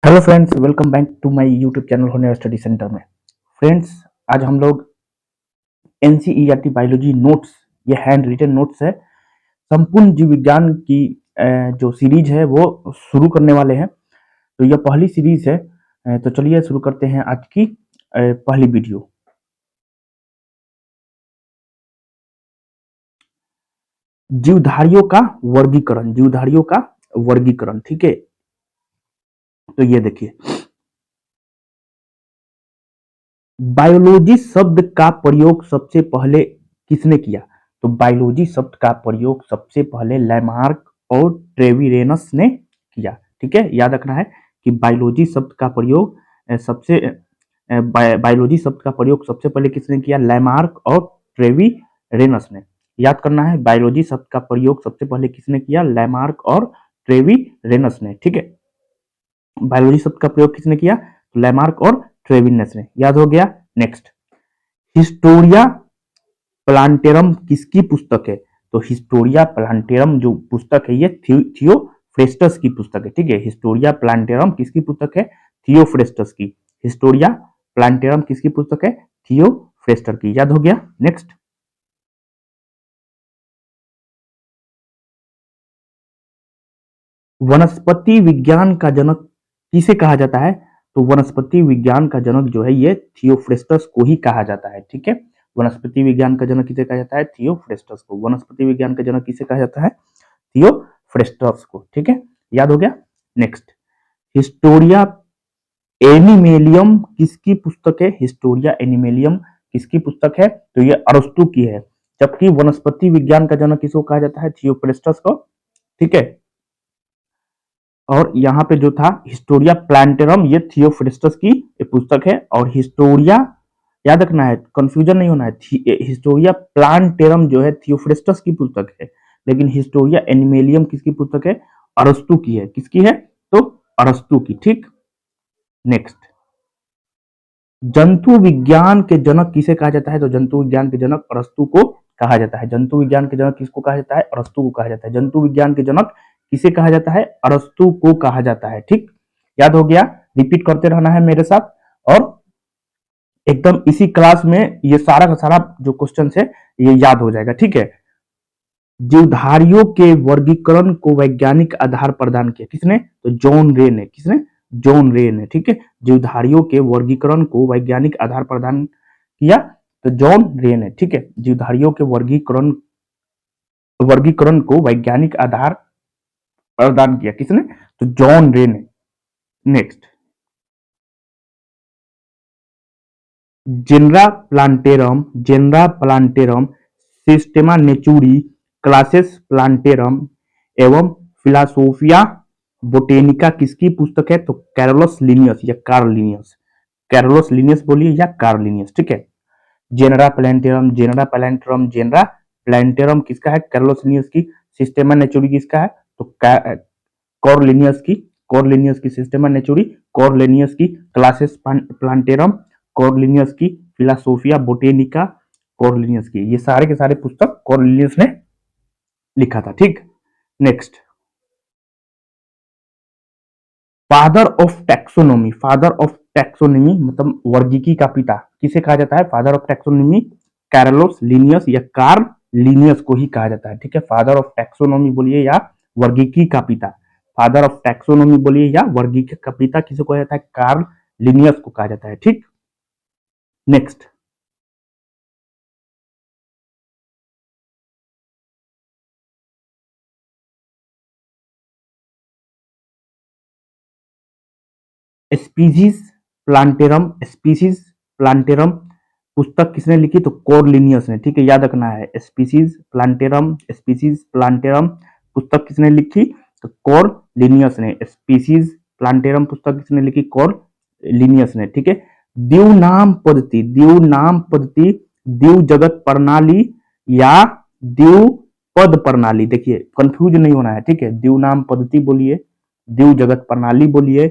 Hello friends, welcome back to my YouTube channel होने study centre में। Friends, आज हम लोग एनसीईआरटी बायोलॉजी नोट्स, ये हैंड रिटन नोट्स है, संपूर्ण जीव विज्ञान की जो सीरीज है वो शुरू करने वाले हैं। तो यह पहली सीरीज है। तो चलिए शुरू करते हैं आज की पहली वीडियो। जीवधारियों का वर्गीकरण, जीवधारियों का वर्गीकरण, ठीक है। तो ये देखिए, बायोलॉजी शब्द का प्रयोग सबसे पहले किसने किया? तो बायोलॉजी शब्द का प्रयोग सबसे पहले लैमार्क और ट्रेविरेनस ने किया, ठीक है। याद रखना है कि बायोलॉजी शब्द का प्रयोग बायोलॉजी शब्द का प्रयोग सबसे पहले किसने किया? लैमार्क और ट्रेविरेनस ने। याद करना है, बायोलॉजी शब्द का प्रयोग सबसे पहले किसने किया? लैमार्क और ट्रेविरेनस ने, ठीक है। बायोलॉजी शब्द का प्रयोग किसने किया? लैमार्क और ट्रेविनस ने। याद हो गया। नेक्स्ट, हिस्टोरिया प्लांटेरम किसकी पुस्तक है? तो हिस्टोरिया प्लांटेरम जो पुस्तक है ये थियोफ्रेस्टस की पुस्तक है, ठीक है। हिस्टोरिया प्लांटेरम किसकी पुस्तक है? थियोफ्रेस्टस की। हिस्टोरिया प्लांटेरम किसकी पुस्तक है? थियोफ्रेस्टर की। याद हो गया। नेक्स्ट, वनस्पति विज्ञान का जनक किसे कहा जाता है? तो वनस्पति विज्ञान का जनक जो है ये थियोफ्रेस्टस को ही कहा जाता है, ठीक है। वनस्पति विज्ञान का जनक किसे कहा जाता है? थियोफ्रेस्टस को। वनस्पति विज्ञान का जनक किसे कहा जाता है? थियोफ्रेस्टस को, ठीक है। याद हो गया। नेक्स्ट, हिस्टोरिया एनिमेलियम किसकी पुस्तक है? हिस्टोरिया एनिमेलियम किसकी पुस्तक है? तो ये अरस्तु की है। जबकि वनस्पति विज्ञान का जनक किसको कहा जाता है? थियोफ्रेस्टस को, ठीक है। और यहाँ पे जो था हिस्टोरिया प्लांटेरम, ये थियोफ्रेस्टस की पुस्तक है। और हिस्टोरिया, याद रखना है, कंफ्यूजन नहीं होना है, हिस्टोरिया प्लांटेरम जो है थियोफ्रेस्टस की पुस्तक है, लेकिन हिस्टोरिया एनिमेलियम किसकी पुस्तक है? अरस्तु की है। किसकी है? तो अरस्तु की, ठीक। नेक्स्ट, जंतु विज्ञान के जनक किसे कहा जाता है? तो जंतु विज्ञान के जनक अरस्तु को कहा जाता है। जंतु विज्ञान के जनक किसको कहा जाता है? अरस्तु को कहा जाता है। जंतु विज्ञान के जनक किसे कहा जाता है? अरस्तु को कहा जाता है, ठीक। याद हो गया। रिपीट करते रहना है मेरे साथ, और एकदम इसी क्लास में ये सारा का सारा जो क्वेश्चन है ये याद हो जाएगा, ठीक है। जीवधारियों के वर्गीकरण को वैज्ञानिक आधार प्रदान किया किसने? तो जॉन रे ने। किसने? जॉन रे ने, ठीक है। जीवधारियों के वर्गीकरण को वैज्ञानिक आधार प्रदान किया तो जॉन रे ने, ठीक है। जीवधारियों के वर्गीकरण को वैज्ञानिक आधार प्रदान किया किसने? तो जॉन रे ने। Next, genre plantarum, सिस्टेमा नेचुरी, classes plantarum एवं फिलोसोफिया बोटेनिका किसकी पुस्तक है? तो कैरोलस लिनियस या कार्ल लिनियस। कैरोलस लिनियस बोलिए या कार्ल लिनियस, ठीक है। जेनरा प्लांटेरम किसका है? कैरोलस लिनियस की। सिस्टेमा नेचुरी किसका है? तो कॉर्लिनियस की सिस्टेमा नेचुरी, कॉर्लिनियस की क्लासेस प्लांटेरम, कॉर्लिनियस की फिलोसोफिया बोटेनिका, कॉर्लिनियस की। ये सारे के सारे पुस्तक कॉर्लिनियस ने लिखा था, ठीक। नेक्स्ट, फादर ऑफ टैक्सोनॉमी मतलब वर्गीकी का पिता किसे कहा जाता है? Father of taxonomy Carolus Linnaeus या कार्ल लिनियस को ही कहा जाता है, ठीक है। फादर ऑफ टैक्सोनॉमी बोलिए या वर्गीकी का पिता, फादर ऑफ टैक्सोनॉमी बोलिए या वर्गीकी का पिता किसे कहा जाता है? कार्ल लिनियस को कहा जाता है, ठीक। नेक्स्ट, स्पीसीज प्लांटेरम पुस्तक किसने लिखी? तो कॉर्लिनियस ने, ठीक है। याद रखना है, स्पीसीज प्लांटेरम पुस्तक किसने लिखी? तो कॉर्लिनियस ने। स्पीसीज प्लांटेरम पुस्तक किसने लिखी? कॉर्लिनियस ने, ठीक है। द्विनाम पद्धति, द्विव जगत प्रणाली या द्विपद प्रणाली, देखिए कंफ्यूज नहीं होना है, ठीक है। द्विनाम पद्धति बोलिए, द्विव जगत प्रणाली बोलिए,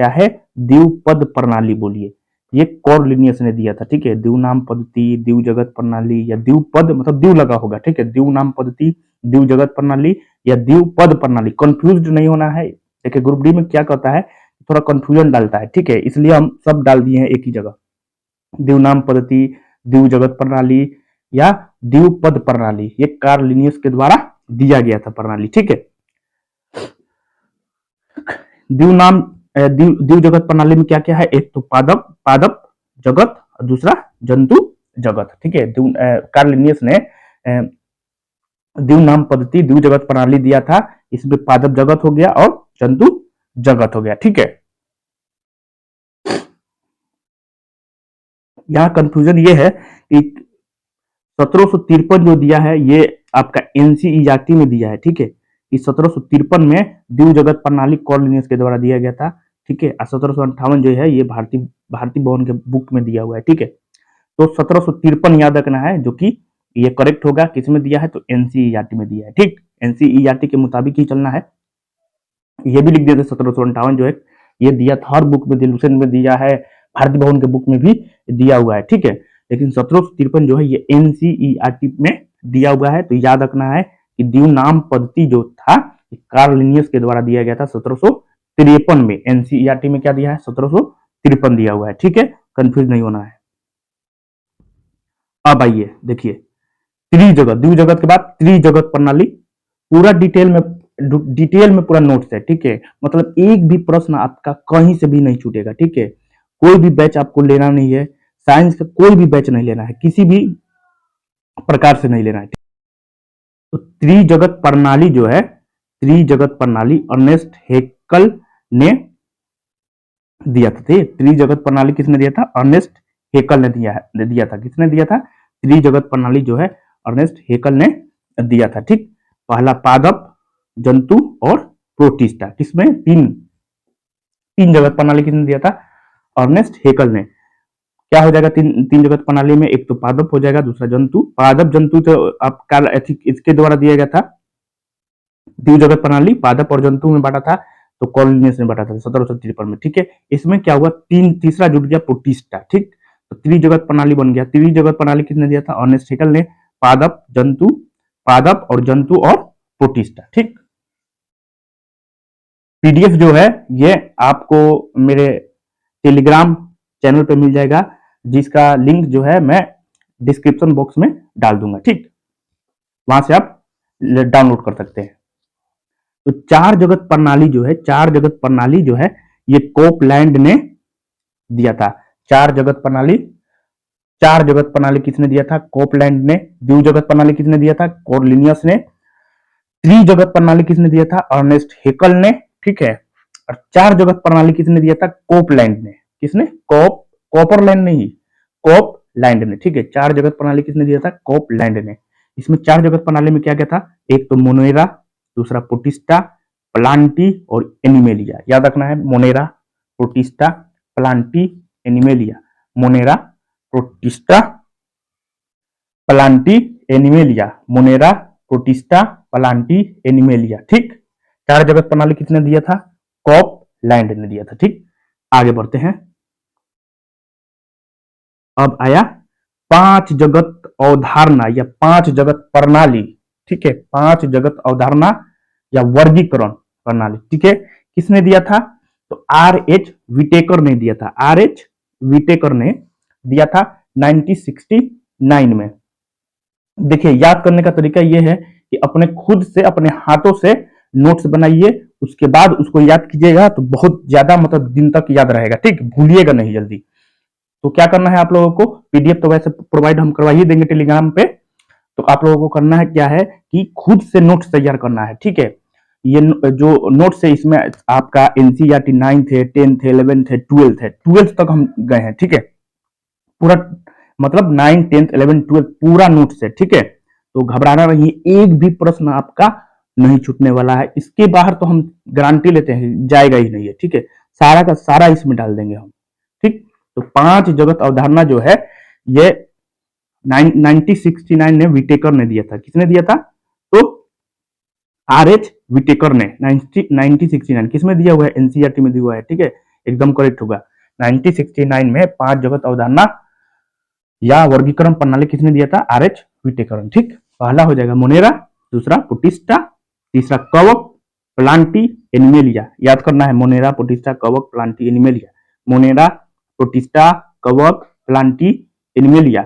चाहे द्विपद प्रणाली बोलिए, ये कॉर्लिनियस ने दिया था, ठीक है। द्विनाम पद्धति, द्विव जगत प्रणाली या द्विपद, मतलब द्विव लगा होगा, ठीक है। द्विनाम पद्धति, द्विव जगत प्रणाली या द्विपद प्रणाली, कंफ्यूज नहीं होना है। देखिए ग्रुप डी में क्या कहता है, थोड़ा कंफ्यूजन डालता है, ठीक है, इसलिए हम सब डाल दिए हैं एक ही जगह। द्विनाम पद्धति, द्विव जगत प्रणाली या द्विपद प्रणाली, ये कार्ल लिनियस के द्वारा दिया गया था प्रणाली, ठीक है। द्विनाम द्विव जगत प्रणाली में क्या क्या है, एक तो पादप पादप जगत और दूसरा जंतु जगत, ठीक है। कार्ल लिनियस ने द्विनाम पद्धति द्विव जगत प्रणाली दिया था, इसमें पादप जगत हो गया और जंतु जगत हो गया, ठीक है। यहाँ कंफ्यूजन ये है कि 1753 जो दिया है ये आपका एनसीईआरटी में दिया है, ठीक है। कि 1753 में द्विव जगत प्रणाली कार्ल लिनियस के द्वारा दिया गया था, ठीक है। 1758 जो है ये भारतीय भवन के बुक में दिया हुआ है, ठीक है। तो 1753 याद रखना है, जो कि ये करेक्ट होगा। किसमें दिया है, तो एनसीईआरटी में दिया है, ठीक। एनसीईआरटी के मुताबिक ही चलना है। ये भी लिख देते 1758 जो है ये दिया था, हर बुक में दिलुसन में दिया है, भारतीय भवन के बुक में भी दिया हुआ है, ठीक है। लेकिन 1753 जो है ये एनसीईआरटी में दिया हुआ है। तो याद रखना है कि द्विनाम पद्धति जो था कार्ल लिनियस के द्वारा दिया गया था 1753 में। एनसीईआरटी में क्या दिया है, 1753 दिया हुआ है, ठीक है, कंफ्यूज नहीं होना है। अब आइए देखिए त्रिजगत, द्विव जगत के बाद त्रिजगत प्रणाली, पूरा डिटेल में पूरा नोट्स है, ठीक है। मतलब एक भी प्रश्न आपका कहीं से भी नहीं छूटेगा, ठीक है। कोई भी बैच आपको लेना नहीं है, साइंस का कोई भी बैच नहीं लेना है, किसी भी प्रकार से नहीं लेना है। तो त्रिजगत प्रणाली जो है, त्रिजगत प्रणाली अर्नेस्ट हेक्ल ने दिया था। त्रिजगत प्रणाली किसने दिया था, अर्नेस्ट हेक्ल ने दिया था। किसने दिया था, त्रिजगत प्रणाली जो है अर्नेस्ट हेक्ल ने दिया था, ठीक। पहला पादप, जंतु और प्रोटिस्टा, किसमें तीन जगत प्रणाली किसने दिया था, अर्नेस्ट हेक्ल ने। क्या हो जाएगा तीन जगत प्रणाली में, एक तो पादप हो जाएगा, दूसरा जंतु। पादप जंतु तो आपका इसके द्वारा दिया गया था, द्विव जगत प्रणाली पादप और जंतु में बांटा था, तो कार्ल लिनियस ने बांटा था 1753 में, ठीक है। इसमें क्या हुआ, तीसरा जुड़ गया प्रोटिस्टा, ठीक। तो त्रिजगत प्रणाली बन गया। त्रिजगत प्रणाली किसने दिया था, अर्नेस्ट हेक्ल ने। पादप जंतु और प्रोटिस्टा, ठीक। पीडीएफ जो है ये आपको मेरे टेलीग्राम चैनल पे मिल जाएगा, जिसका लिंक जो है मैं डिस्क्रिप्शन बॉक्स में डाल दूंगा, ठीक। वहां से आप डाउनलोड कर सकते हैं। तो चार जगत प्रणाली जो है ये कोपलैंड ने दिया था। चार जगत प्रणाली किसने दिया था, कोपलैंड ने। द्विव जगत प्रणाली किसने दिया था, कार्ल लिनियस ने। त्रिजगत प्रणाली किसने दिया था, अर्नेस्ट हेक्ल ने, ठीक है। और चार जगत प्रणाली किसने दिया था, कोपलैंड ने। किसने, कॉपरलैंड नहीं, कोपलैंड ने, ठीक है। चार जगत प्रणाली किसने दिया था, कोपलैंड ने। इसमें चार जगत प्रणाली में क्या क्या था, एक तो मोनेरा, दूसरा प्रोटिस्टा, प्लांटी और एनिमेलिया। याद रखना है, Monera, protista, Plantae, animalia. Monera, protista, Plantae, animalia. Monera, protista, Plantae, animalia, ठीक। चार जगत प्रणाली किसने दिया था, कोपलैंड ने दिया था, ठीक। आगे बढ़ते हैं। अब आया पांच जगत अवधारणा या पांच जगत प्रणाली, ठीक है। पांच जगत अवधारणा या वर्गीकरण प्रणाली, ठीक है। किसने दिया था, तो आर.एच. विटेकर ने दिया था। आर.एच. विटेकर ने दिया था 1969 में। देखिए याद करने का तरीका यह है कि अपने खुद से अपने हाथों से नोट्स बनाइए, उसके बाद उसको याद कीजिएगा तो बहुत ज्यादा मतलब दिन तक याद रहेगा, ठीक। भूलिएगा नहीं जल्दी। तो क्या करना है आप लोगों को, पीडीएफ तो वैसे प्रोवाइड हम करवा ही देंगे टेलीग्राम पे। तो आप लोगों को करना है क्या है कि खुद से नोट्स तैयार करना है, ठीक है। ये जो नोट्स है इसमें आपका एनसीईआरटी 9th है, 10th है, 11th है, 12th है, 12th तक हम गए हैं, ठीक है। पूरा मतलब 9, 10th, 11th, 12th पूरा नोट्स है, ठीक है। तो घबराना नहीं, एक भी प्रश्न आपका नहीं छूटने वाला है। इसके बाहर तो हम गारंटी लेते हैं जाएगा ही नहीं है, ठीक है। सारा का सारा इसमें डाल देंगे हम, ठीक। तो पांच जगत अवधारणा जो है ये 1969 में विटेकर ने दिया था। किसने दिया था, तो आर.एच. विटेकर ने 1969 किसमें दिया हुआ है, एनसीईआरटी में दिया हुआ है, ठीक है। एकदम करेक्ट होगा। 1969 में पांच जगत अवधारणा या वर्गीकरण प्रणाली किसने दिया था, आर.एच. विटेकर, ठीक। पहला हो जाएगा मोनेरा, दूसरा प्रोटिस्टा, तीसरा कवक, प्लांटी एनिमेलिया, याद करना है, मोनेरा, प्रोटिस्टा, कवक, प्लांटी एनिमेलिया, मोनेरा, प्रोटिस्टा, कवक, प्लांटी एनिमेलिया।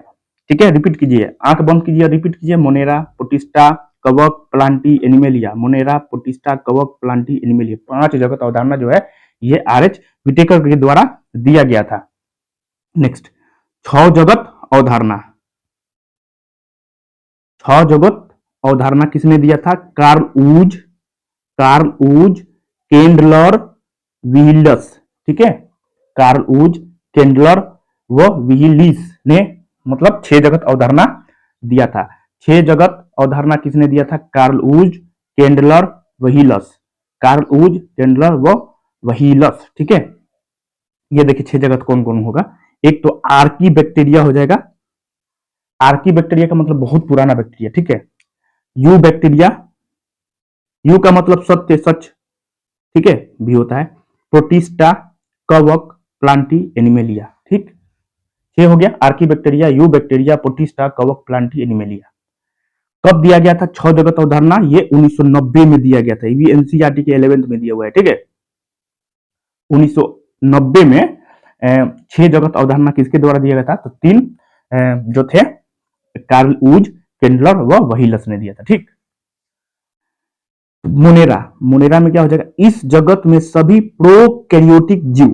ठीक है, रिपीट कीजिए, आंख बंद कीजिए, रिपीट कीजिए, मोनेरा, प्रोटिस्टा, कवक, प्लांटी एनिमेलिया, मोनेरा, प्रोटिस्टा, कवक, प्लांटी एनिमेलिया। 5 जगत अवधारणा जो है ये आर.एच. विटेकर के द्वारा दिया गया था। नेक्स्ट, 6 जगत अवधारणा। 6 जगत अवधारणा किसने दिया था? कार्ल ऊज, केंडलर, व्हीलस। ठीक है, कार्ल ऊज, केंडलर व व्हीलिस ने मतलब 6 जगत अवधारणा दिया था। 6 जगत अवधारणा किसने दिया था? कार्ल ऊज, केंडलर, व्हीलस। कार्ल ऊज, केंडलर व व्हीलस। ठीक है, ये देखिए 6 जगत कौन कौन होगा। एक तो आर्की बैक्टीरिया हो जाएगा। आर्की बैक्टीरिया का मतलब बहुत पुराना बैक्टीरिया। ठीक है, यू बैक्टीरिया, यू का मतलब सत्य, सच। ठीक है, भी होता है। प्रोटिस्टा, कवक, प्लांटी एनिमेलिया। ठीक, ये हो गया Archie bacteria, you bacteria, protista, कवक, प्लांटी एनिमेलिया। कब दिया गया था 6 जगत अवधारणा? ये 1990 में दिया गया था। ये भी एनसीईआरटी के 11th में दिया हुआ है। ठीक है, 1990 में 6 जगत अवधारणा किसके द्वारा दिया गया था? तो 3 जो थे, कार्ल ऊज, केंडलर व व्हीलस ने दिया था। ठीक, मोनेरा, मोनेरा में क्या हो जाएगा? इस जगत में सभी प्रोकैरियोटिक जीव,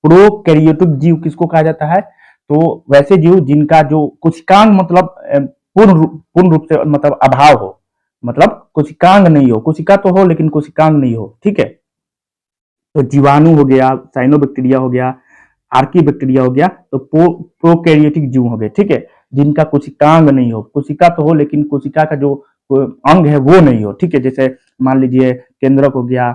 प्रोकैरियोटिक जीव किसको कहा जाता है? तो वैसे जीव जिनका जो कोशिकांग मतलब पूर्ण रूप से मतलब अभाव हो, मतलब कोशिकांग नहीं हो, कोशिका तो हो लेकिन कोशिकांग नहीं हो। ठीक है, तो जीवाणु हो गया, साइनोबैक्टीरिया हो गया, आर्की बैक्टीरिया हो गया, तो प्रोकैरियोटिक जीव हो गए। ठीक है, जिनका कोशिकांग नहीं हो, कोशिका तो हो लेकिन कोशिका का जो अंग है वो नहीं हो। ठीक है, जैसे मान लीजिए केंद्रक हो गया,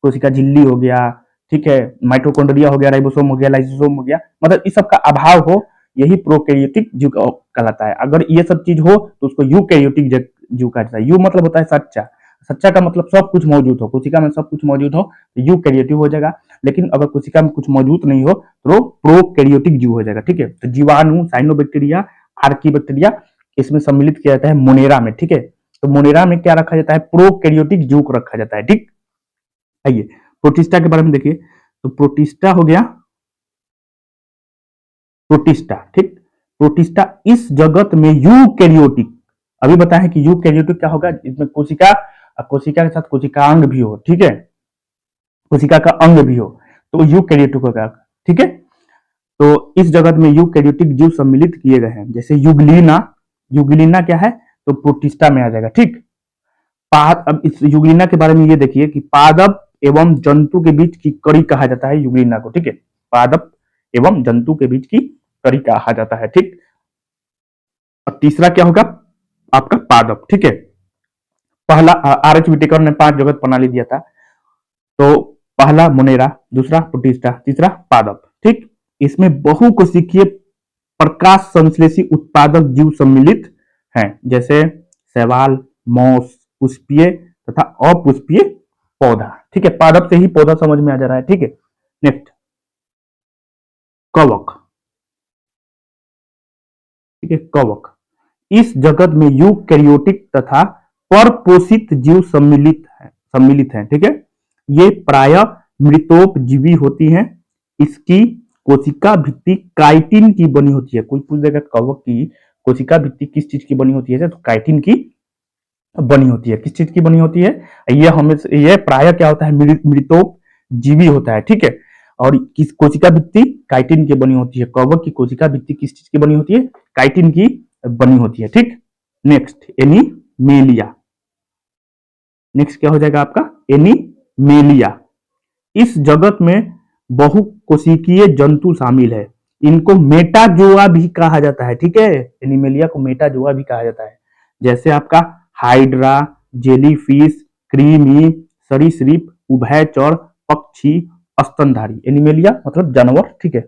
कोशिका झिल्ली हो गया, ठीक है, माइटोकॉन्ड्रिया हो गया, राइबोसोम हो गया, लाइसोसोम हो गया, मतलब इस सब का अभाव हो, यही प्रोकैरियोटिक जीव कहलाता है। अगर ये सब चीज हो तो उसको यूकैरियोटिक जीव कहा जाता है। यू मतलब होता है सच्चा, सच्चा का मतलब सब कुछ मौजूद हो, कोशिका में सब कुछ मौजूद हो तो यूकैरियोटिक हो जाएगा। लेकिन अगर कोशिका में कुछ मौजूद नहीं हो तो प्रोकैरियोटिक जीव हो जाएगा। ठीक है, तो जीवाणु, साइनोबैक्टीरिया, आर्की बैक्टीरिया इसमें सम्मिलित किया जाता है मोनेरा में। ठीक है, तो मोनेरा में क्या रखा जाता है? प्रोकैरियोटिक जीव को रखा जाता है। ठीक, आइए प्रोटिस्टा के बारे में देखिए। तो प्रोटिस्टा हो गया, प्रोटिस्टा। ठीक, प्रोटिस्टा इस जगत में यूकैरियोटिक, अभी बताएं कि यूकैरियोटिक क्या होगा? इसमें कोशिका, कोशिका के साथ कोशिकांग भी हो। ठीक है, कोशिका का अंग भी हो तो यूकैरियोटिक होगा। ठीक है, तो इस जगत में यूकैरियोटिक जीव सम्मिलित किए गए हैं। जैसे युगलिना, युगलिना क्या है? तो प्रोटिस्टा में आ जाएगा। ठीक, अब इस युगलिना के बारे में ये देखिए कि पादप एवं जंतु के बीच की कड़ी कहा जाता है युगलिना को। ठीक है, पादप एवं जंतु के बीच की कड़ी कहा जाता है। ठीक, और तीसरा क्या होगा आपका? पादप। ठीक है, पहला आर.एच. विटेकर ने 5 जगत प्रणाली दिया था। तो पहला मोनेरा, दूसरा प्रोटिस्टा, तीसरा पादप। ठीक, इसमें बहुकोशिकीय प्रकाश संश्लेषी उत्पादक जीव सम्मिलित हैं, जैसे शैवाल, मौस, पुष्पीय तथा अपुष्पीय पौधा। ठीक है, पादप से ही पौधा समझ में आ जा रहा है। ठीक है, नेक्स्ट कवक। ठीक है, कवक इस जगत में यूकैरियोटिक तथा परपोषित जीव सम्मिलित हैं। ठीक है, ये प्रायः मृतोपजीवी होती हैं। इसकी कोशिका भित्ति काइटिन की बनी होती है। कोई पूछ देगा कवक की कोशिका भित्ति किस चीज की बनी होती है? तो काइटिन की बनी होती है। किस चीज की बनी होती है? ये प्रायः क्या होता है? मृतोपजीवी होता है। ठीक है, और किस कोशिका भित्ति काइटिन की बनी होती है। कवक की कोशिका भित्ति किस चीज की बनी होती है? काइटिन की बनी होती है। ठीक, नेक्स्ट एनीमेलिया। नेक्स्ट क्या हो जाएगा आपका? एनीमेलिया। इस जगत में बहुकोशिकीय जंतु शामिल है। इनको मेटाजोआ भी कहा जाता है। ठीक है, एनीमेलिया को मेटाजोआ भी कहा जाता है। जैसे आपका हाइड्रा, जेलीफिश, कृमि, सरीसृप, उभयचर, पक्षी, स्तनधारी। एनीमेलिया मतलब जानवर। ठीक है,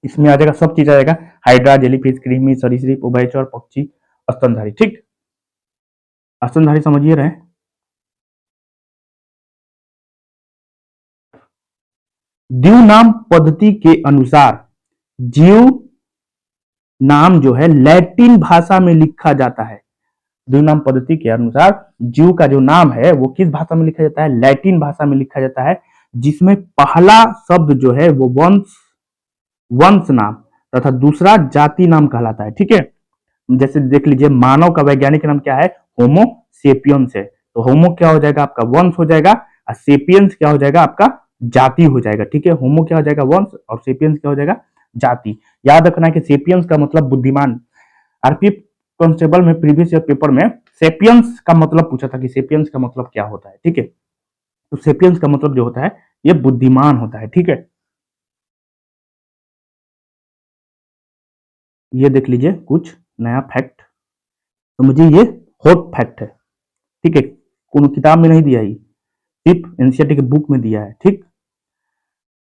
इसमें आ जाएगा, सब चीज आ जाएगा, हाइड्रा, जेलीफिश, कृमि, सरीसृप, उभयचर, पक्षी, स्तनधारी। ठीक, स्तनधारी समझिए रहे। द्विनाम पद्धति के अनुसार जीव नाम जो है लैटिन भाषा में लिखा जाता है। द्विनाम पद्धति के अनुसार जीव का जो नाम है वो किस भाषा में लिखा जाता है? लैटिन भाषा में लिखा जाता है, जिसमें पहला शब्द जो है वो वंश नाम तथा दूसरा जाति नाम कहलाता है। ठीक है, जैसे देख लीजिए, मानव का वैज्ञानिक नाम क्या है? होमो सेपियंस है। तो होमो क्या हो जाएगा? आपका वंश हो जाएगा, और सेपियंस क्या हो जाएगा? आपका जाति हो जाएगा। ठीक है, होमो क्या हो जाएगा? वंश, और सेपियंस क्या हो जाएगा? जाति। याद रखना है कि सेपियंस का मतलब बुद्धिमान। आरपी कांस्टेबल में प्रीवियस ईयर पेपर में सेपियंस का मतलब पूछा था कि सेपियंस का मतलब क्या होता है। ठीक है, तो सेपियंस का मतलब जो होता है ये बुद्धिमान होता है। ठीक है, ये देख लीजिए कुछ नया फैक्ट, तो मुझे ये हॉट फैक्ट है। ठीक है, कोनो किताब में नहीं दिया ही, सिर्फ एनसीईआरटी के बुक में दिया है। ठीक,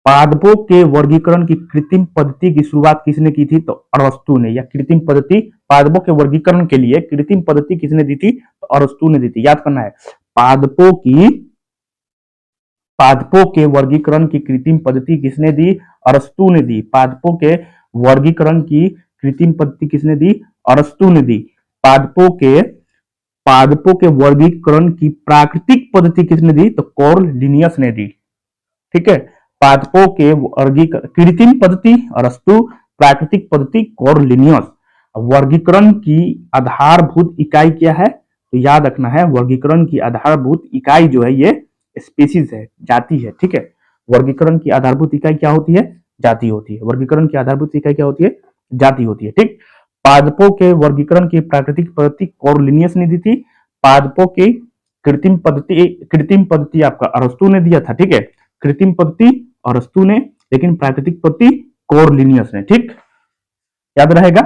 पादपों के वर्गीकरण की कृत्रिम पद्धति की शुरुआत किसने की थी? तो अरस्तु ने। या कृत्रिम पद्धति, पादपों के वर्गीकरण के लिए कृत्रिम पद्धति किसने दी थी? तो अरस्तु ने दी थी। याद करना है, पादपों के वर्गीकरण की कृत्रिम पद्धति किसने दी? अरस्तु ने दी। पादपों के वर्गीकरण की कृत्रिम पद्धति किसने दी? अरस्तु ने दी। पादपों के वर्गीकरण की प्राकृतिक पद्धति किसने दी? तो कार्ल लिनियस ने दी। ठीक है, पादपों के वर्गीकरण कृत्रिम पद्धति अरस्तु, प्राकृतिक पद्धति कार्ल लिनियस। वर्गीकरण की आधारभूत इकाई क्या है? तो याद रखना है, वर्गीकरण की आधारभूत इकाई जो है ये स्पीसीज है, जाति है। ठीक है, वर्गीकरण की आधारभूत इकाई क्या होती है? जाति होती है। वर्गीकरण की आधारभूत इकाई क्या होती है? जाति होती है। ठीक, पादपों के वर्गीकरण की प्राकृतिक पद्धति कार्ल लिनियस ने दी थी। पादपों की कृत्रिम पद्धति आपका अरस्तु ने दिया था। ठीक है, कृत्रिम पद्धति अरस्तु ने, लेकिन प्राकृतिक पद्धति कार्ल लिनियस ने। ठीक, याद रहेगा।